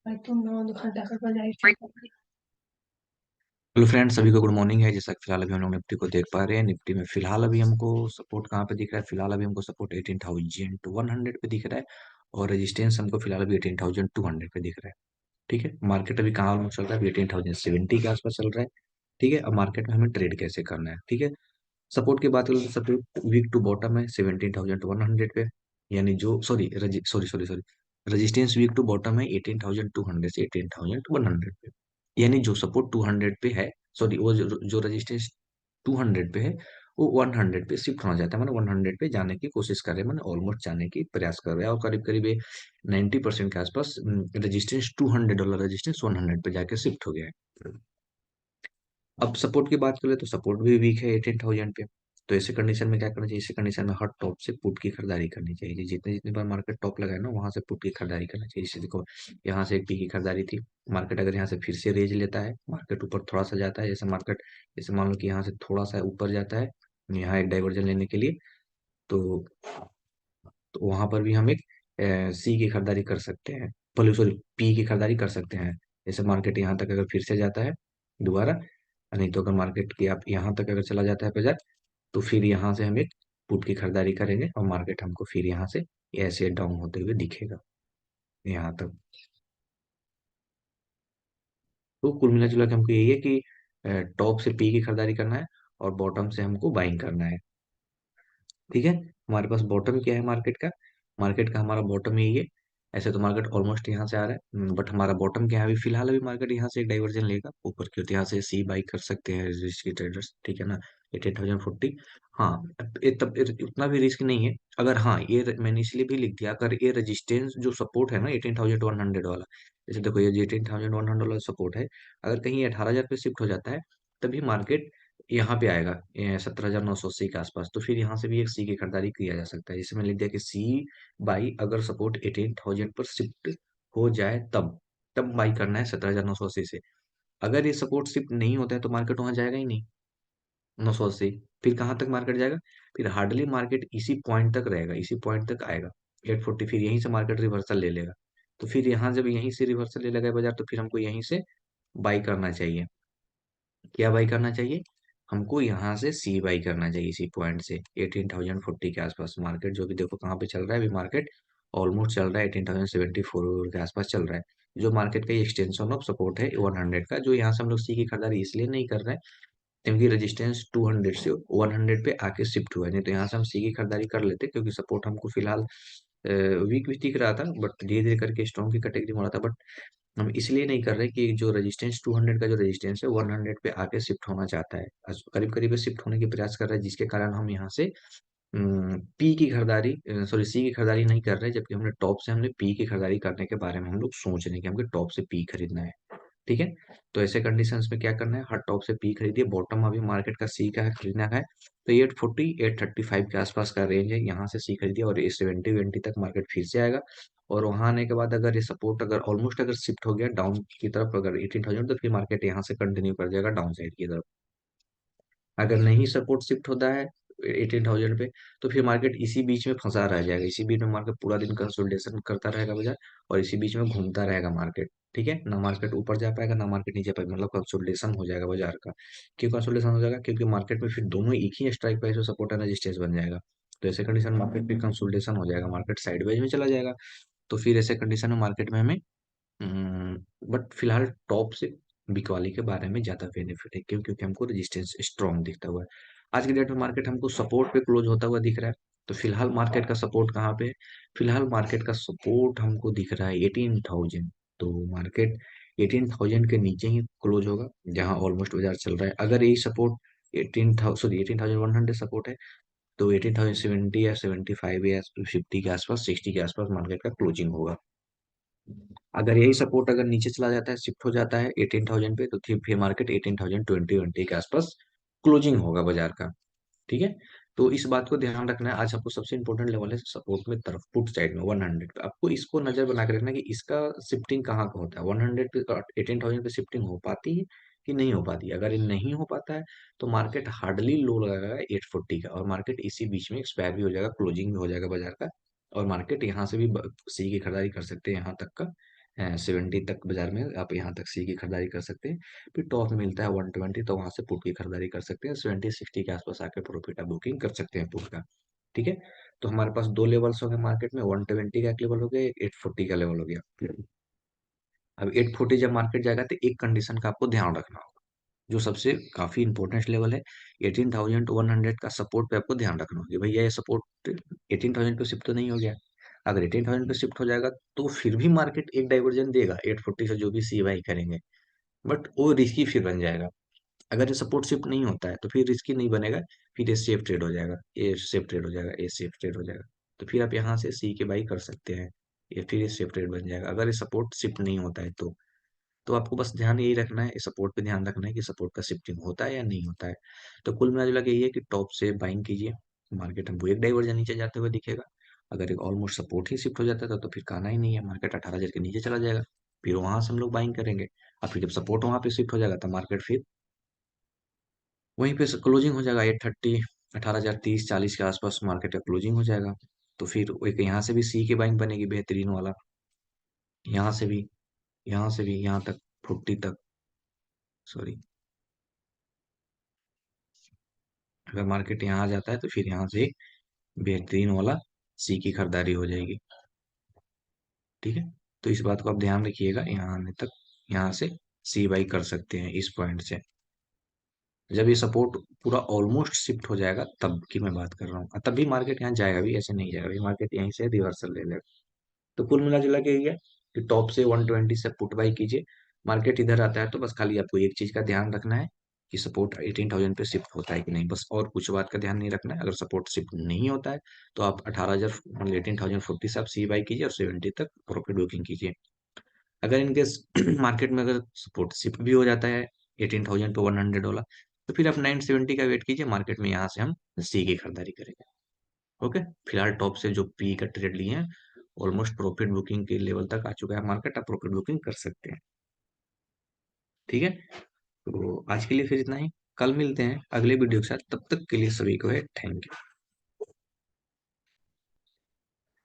Hello friends, सभी को good morning है। जैसा कि फिलहाल अभी हम लोग निफ्टी को देख पा रहे हैं, निफ्टी में फिलहाल अभी हमको सपोर्ट कहाँ पे दिख रहा है? फिलहाल अभी हमको सपोर्ट 18,100 पे दिख रहा है और रेजिस्टेंस हमको फिलहाल अभी 18,200 पे दिख रहा है। ठीक है, मार्केट अभी कहाँ ऑलमोस्ट चल रहा है? अभी 18,070 के आसपास चल रहा है। ठीक है, अब मार्केट में हमें ट्रेड कैसे करना है? ठीक है, सपोर्ट की बात करें तो सपोर्ट वीक टू बॉटम है 17,100 पे, यानी जो sorry sorry sorry sorry resistance weak to bottom है 18,200 से 18,100 पे, यानी जो सपोर्ट 200 पे है, सॉरी वो जो रेजिस्टेंस 200 पे है वो 100 पे शिफ्ट होना चाहता है, मैंने 100 पे जाने की कोशिश कर रहे हैं, मैंने ऑलमोस्ट जाने की प्रयास कर रहे हैं और करीब करीब 90% के आसपास रेजिस्टेंस $200 रेजिस्टेंस 100 पे जाके शिफ्ट हो गया है। अब सपोर्ट की बात करें तो सपोर्ट भी वीक है 18,000 पे। तो ऐसे कंडीशन में क्या करना चाहिए? ऐसे कंडीशन में हर टॉप से पुट की खरीदारी करनी चाहिए। जितने जितने बार मार्केट टॉप लगाए ना वहां से पुट की खरीदारी करना चाहिए। जैसे देखो, यहाँ से एक पी की खरीदारी थी, मार्केट अगर यहाँ से फिर से रेज लेता है, मार्केट ऊपर थोड़ा सा जाता है, जैसे मार्केट जैसे मान लो कि यहाँ से थोड़ा सा ऊपर जाता है यहाँ एक डाइवर्जन लेने के लिए, तो वहां पर भी हम एक सी की खरीदारी कर सकते हैं, बोले सॉरी पी की खरीदारी कर सकते हैं। जैसे मार्केट यहाँ तक अगर फिर से जाता है दोबारा, नहीं तो अगर मार्केट की आप यहाँ तक अगर चला जाता है बाजार, तो फिर यहाँ से हम एक पुट की खरीदारी करेंगे और मार्केट हमको फिर यहाँ से ऐसे डाउन होते हुए दिखेगा यहाँ तक। तो कुल मिला जुला के हमको यही है कि टॉप से पी की खरीदारी करना है और बॉटम से हमको बाइंग करना है। ठीक है, हमारे पास बॉटम क्या है मार्केट का? मार्केट का हमारा बॉटम यही है। ऐसे तो मार्केट ऑलमोस्ट यहाँ से आ रहा है, बट हमारा बॉटम क्या है? अभी फिलहाल अभी मार्केट यहाँ से एक डाइवर्जन लेगा ऊपर की ओर, तो यहाँ से सी बाई कर सकते हैं रिस्क ट्रेडर्स। ठीक है ना, 18,040। हाँ, तब उतना भी रिस्क नहीं है। अगर हाँ मैंने इसलिए भी लिख दिया, अगर ये रेजिस्टेंस जो सपोर्ट है ना 18,100 वाला, जैसे देखो ये 18,100 वाला सपोर्ट है, अगर कहीं 18,000 पे शिफ्ट हो जाता है तभी मार्केट यहाँ पे आएगा 17,980 के आसपास, तो फिर यहाँ से भी एक सी की खरीदारी किया जा सकता है। जिससे मैंने लिख दिया कि सी बाई अगर सपोर्ट 18,000 पर शिफ्ट हो जाए तब तब बाई करना है 17,980 से। अगर ये सपोर्ट शिफ्ट नहीं होता है तो मार्केट वहां जाएगा ही नहीं 980। फिर कहाँ तक मार्केट जाएगा? फिर हार्डली मार्केट इसी पॉइंट तक रहेगा, इसी पॉइंट तक आएगा 840, फिर यहीं से मार्केट रिवर्सल ले लेगा। तो फिर यहाँ जब यहीं से रिवर्सल ले लेगा बाजार, तो फिर हमको यहीं से बाई करना चाहिए। क्या बाई करना चाहिए? हमको यहाँ से सी बाई करना चाहिए, इसी पॉइंट से 18,040 के आसपास। मार्केट जो भी देखो कहाँ पे चल रहा है, अभी मार्केट ऑलमोस्ट चल रहा है 18,074 के आसपास चल रहा है। जो मार्केट का एक्सटेंशन ऑफ सपोर्ट है 100 का, जो यहाँ से हम लोग सी की खरीदारी इसलिए नहीं कर रहे हैं क्योंकि रेजिस्टेंस 200 से 100 पे आके शिफ्ट हुआ है। नहीं तो यहाँ से हम सी की खरीदारी कर लेते, क्योंकि सपोर्ट हमको फिलहाल वीक भी दिख रहा था, बट धीरे धीरे करके स्ट्रॉन्ग की कैटेगरी में हो रहा था। बट हम इसलिए नहीं कर रहे कि जो रेजिस्टेंस 200 का जो रेजिस्टेंस है 100 पे आके शिफ्ट होना चाहता है, करीब करीब शिफ्ट होने की प्रयास कर रहा है, जिसके कारण हम यहाँ से पी की खरीदारी सॉरी सी की खरीदारी नहीं कर रहे, जबकि हमने टॉप से हमने पी की खरीदारी करने के बारे में हम लोग सोच रहे हैं कि हमको टॉप से पी खरीदना है। ठीक है, तो ऐसे कंडीशंस में क्या करना है? हर टॉप से पी खरीदिए, बॉटम अभी मार्केट का सी का है खरीदना का है, तो 840 835 के आसपास का रेंज है, यहाँ से सी खरीदिए और ये 70 तक मार्केट फिर से आएगा। और वहां आने के बाद अगर ये सपोर्ट अगर ऑलमोस्ट अगर शिफ्ट हो गया डाउन की तरफ, अगर 18,000, तो फिर मार्केट यहाँ से कंटिन्यू कर जाएगा डाउन साइड की तरफ। अगर नहीं सपोर्ट शिफ्ट होता है 18,000 पे, तो फिर मार्केट इसी बीच में फंसा रह जाएगा, इसी बीच में मार्केट पूरा दिन कंसोलिडेशन करता रहेगा बाजार, और इसी बीच में घूमता रहेगा मार्केट। ठीक है ना, मार्केट ऊपर जा पाएगा ना मार्केट नीचे पाएगा, मतलब कंसोलिडेशन हो जाएगा बाजार का। क्यों कंसोलिडेशन हो जाएगा? क्योंकि मार्केट में फिर दोनों एक ही स्ट्राइक प्राइस में सपोर्ट एंड रेजिस्टेंस बन जाएगा। तो ऐसे कंडीशन मार्केट फिर कंसोलिडेशन हो जाएगा, मार्केट साइडवेज में चला जाएगा। तो फिर ऐसे कंडीशन में मार्केट में हमें बट फिलहाल टॉप से बिकवाली के बारे में ज्यादा बेनिफिट है। क्यों? क्योंकि हमको रेजिस्टेंस स्ट्रॉन्ग दिखता हुआ है। आज की डेट में मार्केट हमको सपोर्ट पे क्लोज होता हुआ दिख रहा है। तो फिलहाल मार्केट का सपोर्ट कहाँ पे है? फिलहाल मार्केट का सपोर्ट हमको दिख रहा है 18,000। तो मार्केट 18,000 के नीचे ही क्लोज होगा, जहां ऑलमोस्ट बाजार चल रहा है। अगर यही सपोर्ट 18,100 सपोर्ट है, तो 18,070 या 75 या 50 के आसपास, 60 के आसपास मार्केट का क्लोजिंग होगा। अगर यही सपोर्ट अगर नीचे चला जाता है, शिफ्ट हो जाता है 18,000 पे, तो फिर मार्केट 18,020 के आसपास क्लोजिंग होगा बाजार का। ठीक है, तो इस बात को ध्यान रखना है। आज आपको सबसे इंपॉर्टेंट लेवल है सपोर्ट में तरफ, पुट साइड में 100 पे। आपको इसको नजर बना के रखना है कि इसका शिफ्टिंग कहाँ का होता है, 100 पे 18,000 पे शिफ्टिंग हो पाती है कि नहीं हो पाती है। अगर ये नहीं हो पाता है तो मार्केट हार्डली लो लगाएगा 840 का, और मार्केट इसी बीच में एक्सपायर भी हो जाएगा, क्लोजिंग भी हो जाएगा बाजार का। और मार्केट यहाँ से भी सी की खरीदारी कर सकते हैं यहाँ तक का 70 तक बाजार में आप यहाँ तक सी की खरीदारी कर सकते हैं। फिर टॉप में मिलता है 120, तो वहां से पुट की खरीदारी कर सकते हैं। 70-60 के आसपास आके प्रॉफिट आप बुकिंग कर सकते हैं पुट का। ठीक है। तो हमारे पास दो लेवल्स हो गए मार्केट में, 120 का एक लेवल हो गया, 840 का लेवल हो गया। अब 840 जब मार्केट जाएगा तो एक कंडीशन का आपको ध्यान रखना होगा, जो सबसे काफी इंपॉर्टेंट लेवल है। 18,100 का सपोर्ट पे आपको ध्यान रखना होगा कि भैया ये सपोर्ट 18,000 पे शिफ्ट तो नहीं हो गया। अगर 18,000 पे शिफ्ट हो जाएगा तो फिर भी मार्केट एक डाइवर्जन देगा 840 से, जो भी सी बाई करेंगे, बट वो रिस्की फिर बन जाएगा। अगर ये सपोर्ट शिफ्ट नहीं होता है तो फिर रिस्की नहीं बनेगा, फिर ये सेफ ट्रेड हो जाएगा, ये सेफ ट्रेड हो जाएगा, ये सेफ ट्रेड हो जाएगा। तो फिर आप यहाँ से सी के बाई कर सकते हैं, ये फिर ये सेफ ट्रेड बन जाएगा अगर ये सपोर्ट शिफ्ट नहीं होता है तो आपको बस ध्यान यही रखना है, सपोर्ट पे ध्यान रखना है कि सपोर्ट का शिफ्टिंग होता है या नहीं होता है। तो कुल मिला जुला के यही है कि टॉप से बाइंग कीजिए, मार्केट हमको एक डाइवर्जन नीचे जाते हुए दिखेगा। अगर एक ऑलमोस्ट सपोर्ट ही शिफ्ट हो जाता था तो फिर कहना ही नहीं है, मार्केट 18,000 के नीचे चला जाएगा। फिर वहां से हम लोग बाइंग करेंगे, और फिर जब सपोर्ट वहां पे शिफ्ट हो जाएगा तो मार्केट फिर वहीं पे क्लोजिंग हो जाएगा 830, 18,030-40 के आसपास मार्केट का क्लोजिंग हो जाएगा। तो फिर एक यहाँ से भी सी की बाइंग बनेगी बेहतरीन वाला, यहाँ से भी, यहाँ से भी यहाँ तक 40 तक, सॉरी, अगर मार्केट यहाँ आ जाता है तो फिर यहाँ से बेहतरीन वाला सी की खरीदारी हो जाएगी। ठीक है। तो इस बात को आप ध्यान रखिएगा, यहाँ आने तक यहाँ से सी बाई कर सकते हैं इस पॉइंट से। जब ये सपोर्ट पूरा ऑलमोस्ट शिफ्ट हो जाएगा तब की मैं बात कर रहा हूँ, तब भी मार्केट यहाँ जाएगा भी, ऐसे नहीं जाएगा भी, मार्केट यहीं से रिवर्सल ले लेगा। तो कुल मिला जुला के ये है कि टॉप से 120 से पुट बाई कीजिए। मार्केट इधर आता है तो बस खाली आपको एक चीज का ध्यान रखना है कि सपोर्ट 18,000 पे शिफ्ट होता है कि नहीं, बस और कुछ बात का ध्यान नहीं रखना है। अगर सपोर्ट शिफ्ट नहीं होता है तो आप 18,000 मतलब 18,040 से आप सी बाई कीजिए और 70 तक प्रॉफिट बुकिंग कीजिए। अगर इनकेस मार्केट में अगर सपोर्ट शिफ्ट भी हो जाता है 18,000 पे 100 डॉलर, तो फिर आप 970 का वेट कीजिए, मार्केट में यहाँ से हम सी की खरीदारी करेंगे। ओके। फिलहाल टॉप से जो पी का ट्रेड लिए हैं, ऑलमोस्ट प्रॉफिट बुकिंग के लेवल तक आ चुका है मार्केट, आप प्रॉफिट बुकिंग कर सकते हैं। ठीक है। तो आज के लिए फिर इतना ही, कल मिलते हैं अगले वीडियो के साथ, तब तक के लिए सभी को है थैंक यू।